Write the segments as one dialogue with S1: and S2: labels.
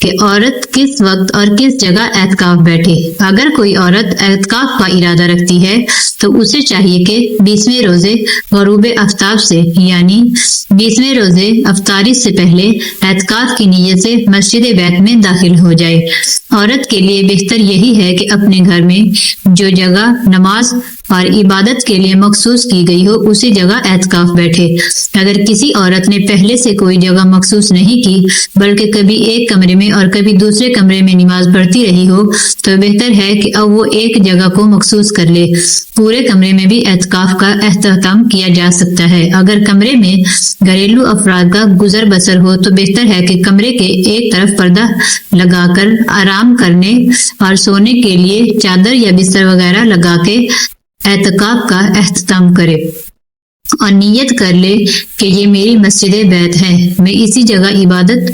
S1: کہ عورت کس وقت اور کس جگہ اعتکاف بیٹھے۔ اگر کوئی عورت اعتکاف کا ارادہ رکھتی ہے تو اسے چاہیے کہ 20ویں روزے غروب آفتاب سے یعنی 20ویں روزے افطاری سے پہلے اعتکاف کی نیت سے مسجد بیت میں داخل ہو جائے۔ عورت کے لیے بہتر یہی ہے کہ اپنے گھر میں جو جگہ نماز اور عبادت کے لیے مخصوص کی گئی ہو اسی جگہ اعتکاف بیٹھے۔ اگر کسی عورت نے پہلے سے کوئی جگہ مخصوص نہیں کی بلکہ کبھی ایک کمرے میں اور کبھی دوسرے کمرے میں نماز پڑھتی رہی ہو تو بہتر ہے کہ اب وہ ایک جگہ کو مخصوص کر لے۔ پورے کمرے میں بھی اعتکاف کا اہتمام کیا جا سکتا ہے۔ اگر کمرے میں گھریلو افراد کا گزر بسر ہو تو بہتر ہے کہ کمرے کے ایک طرف پردہ لگا کر آرام کرنے اور سونے کے لیے چادر یا بستر وغیرہ لگا کے اعتکاف کا اہتمام کرے اور نیت کر لے کہ یہ میری مسجد بیت ہے، میں اسی جگہ عبادت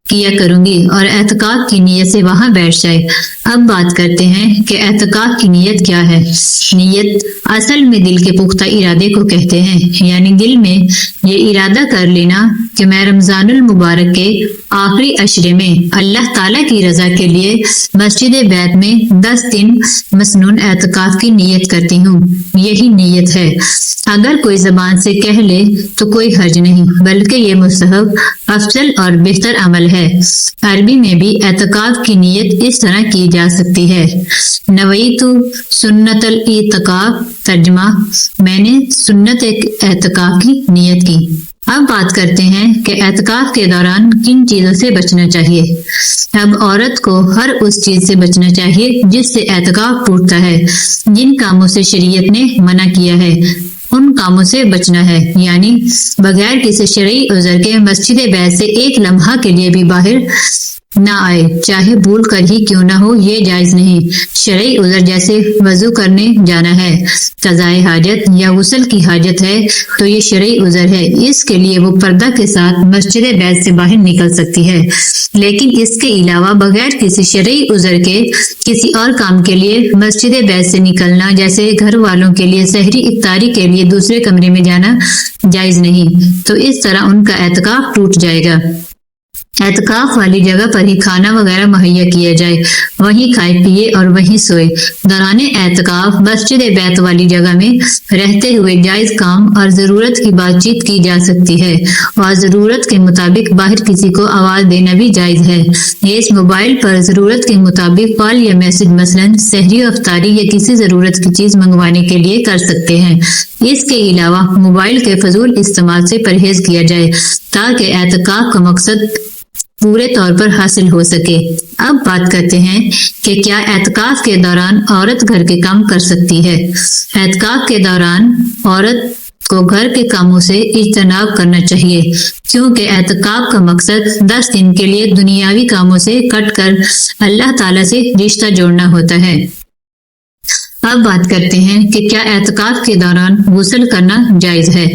S1: کیا کروں گی اور اعتکاف کی نیت سے وہاں بیٹھ جائے۔ اب بات کرتے ہیں کہ اعتکاف کی نیت کیا ہے۔ نیت اصل میں دل کے پختہ ارادے کو کہتے ہیں، یعنی دل میں یہ ارادہ کر لینا کہ میں رمضان المبارک کے آخری عشرے میں اللہ تعالیٰ کی رضا کے لیے مسجد بیت میں 10 دن مسنون اعتکاف کی نیت کرتی ہوں۔ یہی نیت ہے۔ اگر کوئی زبان سے کہہ لے تو کوئی حرج نہیں، بلکہ یہ مستحب، افضل اور بہتر عمل ہے۔ عربی میں بھی اعتکاف کی نیت اس طرح کی جا سکتی ہے: نویت سنت الاعتکاف، ترجمہ میں نے سنت اعتکاف کی نیت کی۔ اب بات کرتے ہیں کہ اعتکاف کے دوران کن چیزوں سے بچنا چاہیے۔ اب عورت کو ہر اس چیز سے بچنا چاہیے جس سے اعتکاف ٹوٹتا ہے۔ جن کاموں سے شریعت نے منع کیا ہے ان کاموں سے بچنا ہے، یعنی بغیر کسی شرعی عذر کے مسجد بیت سے ایک لمحہ کے لیے بھی باہر نہ آئے، چاہے بھول کر ہی کیوں نہ ہو، یہ جائز نہیں۔ شرعی عذر جیسے وضو کرنے جانا ہے، قضاء حاجت یا غسل کی حاجت ہے تو یہ شرعی عذر ہے، اس کے لیے وہ پردہ کے ساتھ مسجد بیت سے باہر نکل سکتی ہے۔ لیکن اس کے علاوہ بغیر کسی شرعی عذر کے کسی اور کام کے لیے مسجد بیت سے نکلنا، جیسے گھر والوں کے لیے سحری افطاری کے لیے دوسرے کمرے میں جانا، جائز نہیں، تو اس طرح ان کا اعتکاف ٹوٹ جائے گا۔ اعتکاف والی جگہ پر ہی کھانا وغیرہ مہیا کیا جائے، وہیں کھائے پیے اور وہیں سوئے۔ دوران اعتکاف مسجد بیت والی جگہ میں رہتے ہوئے جائز کام اور ضرورت کی بات چیت کی جا سکتی ہے، اور ضرورت کے مطابق باہر کسی کو آواز دینا بھی جائز ہے۔ یہ اس موبائل پر ضرورت کے مطابق کال یا میسج مثلاً سحری و افطاری یا کسی ضرورت کی چیز منگوانے کے لیے کر سکتے ہیں۔ اس کے علاوہ موبائل کے فضول استعمال سے پرہیز کیا جائے تاکہ اعتکاف کا مقصد پورے طور پر حاصل ہو سکے۔ اب بات کرتے ہیں کہ کیا اعتکاف کے دوران عورت گھر کے کام کر سکتی ہے۔ اعتکاف کے دوران عورت کو گھر کے کاموں سے اجتناب کرنا چاہیے، کیونکہ اعتکاف کا مقصد 10 دن کے لیے دنیاوی کاموں سے کٹ کر اللہ تعالیٰ سے رشتہ جوڑنا ہوتا ہے۔ اب بات کرتے ہیں کہ کیا اعتکاف کے دوران غسل کرنا جائز ہے۔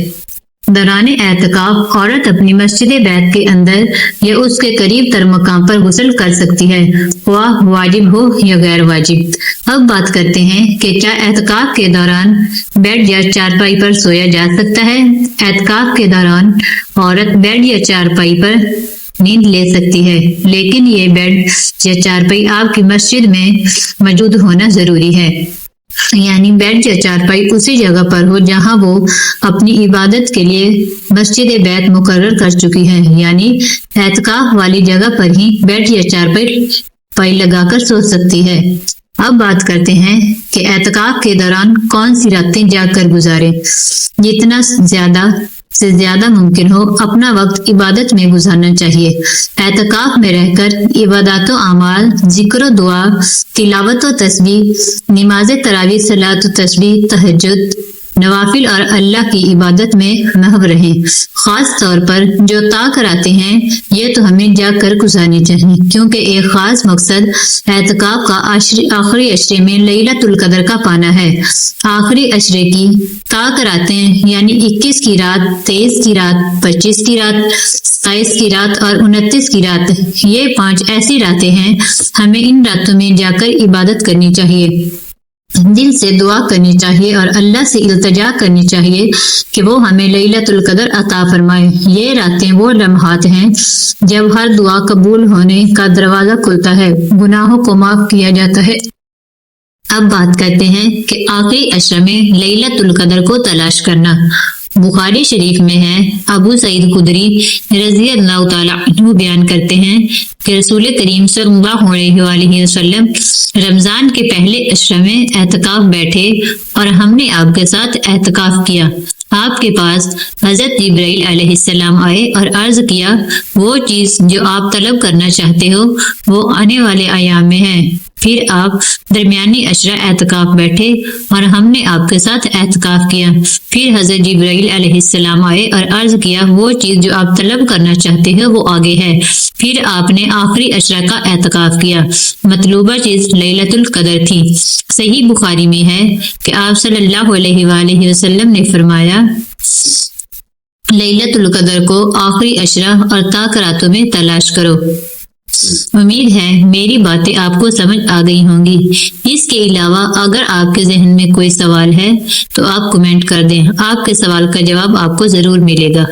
S1: دوران اعتکاف عورت اپنی مسجد بیت کے اندر یا اس کے قریب تر مقام پر غسل کر سکتی ہے، خواہ واجب ہو یا غیر واجب۔ اب بات کرتے ہیں کہ کیا اعتکاف کے دوران بیڈ یا چارپائی پر سویا جا سکتا ہے۔ اعتکاف کے دوران عورت بیڈ یا چارپائی پر نیند لے سکتی ہے، لیکن یہ بیڈ یا چارپائی آپ کی مسجد میں موجود ہونا ضروری ہے، یعنی بیڈ یا چارپائی اسی جگہ پر ہو جہاں وہ اپنی عبادت کے لیے مسجد بیت مقرر کر چکی ہے، یعنی اعتکاف والی جگہ پر ہی بیڈ یا چارپائی لگا کر سو سکتی ہے۔ اب بات کرتے ہیں کہ اعتکاف کے دوران کون سی راتیں جاگ کر گزاریں۔ جتنا زیادہ سے زیادہ ممکن ہو اپنا وقت عبادت میں گزارنا چاہیے۔ اعتکاف میں رہ کر عبادات و اعمال، ذکر و دعا، تلاوت و تسبیح، نماز تراویح، صلاۃ و تسبیح، تہجد، نوافل اور اللہ کی عبادت میں محو رہیں۔ خاص طور پر جو طاق راتیں ہیں یہ تو ہمیں جاگ کر گزارنی چاہیے، کیونکہ ایک خاص مقصد اعتکاف کا آخری عشرے میں لیلۃ القدر کا پانا ہے۔ آخری عشرے کی طاق راتیں یعنی 21 کی رات، 23 کی رات، 25 کی رات، 27 کی رات اور 29 کی رات، یہ 5 ایسی راتیں ہیں، ہمیں ان راتوں میں جا کر عبادت کرنی چاہیے۔ دل سے دعا کرنی چاہیے اور اللہ سے التجا کرنی چاہیے کہ وہ ہمیں لیلۃ القدر عطا فرمائے۔ یہ راتیں وہ لمحات ہیں جب ہر دعا قبول ہونے کا دروازہ کھلتا ہے، گناہوں کو معاف کیا جاتا ہے۔ اب بات کرتے ہیں کہ آخری عشر میں لیلۃ القدر کو تلاش کرنا۔ بخاری شریف میں ہے، ابو سعید خدری رضی اللہ تعالیٰ عنہ بیان کرتے ہیں کہ رسول کریم صلی اللہ علیہ وآلہ وسلم رمضان کے پہلے عشر میں اعتکاف بیٹھے اور ہم نے آپ کے ساتھ اعتکاف کیا۔ آپ کے پاس حضرت جبرائیل علیہ السلام آئے اور عرض کیا، وہ چیز جو آپ طلب کرنا چاہتے ہو وہ آنے والے ایام میں ہے۔ پھر آپ درمیانی عشرہ اعتکاف بیٹھے اور ہم نے آپ کے ساتھ اعتکاف کیا۔ پھر حضرت جبرائیل علیہ السلام آئے اور عرض کیا، وہ چیز جو آپ طلب کرنا چاہتے ہیں وہ آگے ہے۔ پھر آپ نے آخری عشرہ کا اعتکاف کیا۔ مطلوبہ چیز لیلۃ القدر تھی۔ صحیح بخاری میں ہے کہ آپ صلی اللہ علیہ وآلہ وسلم نے فرمایا، لیلۃ القدر کو آخری عشرہ اور طاق راتوں میں تلاش کرو۔ امید ہے میری باتیں آپ کو سمجھ آ گئی ہوں گی۔ اس کے علاوہ اگر آپ کے ذہن میں کوئی سوال ہے تو آپ کمنٹ کر دیں، آپ کے سوال کا جواب آپ کو ضرور ملے گا۔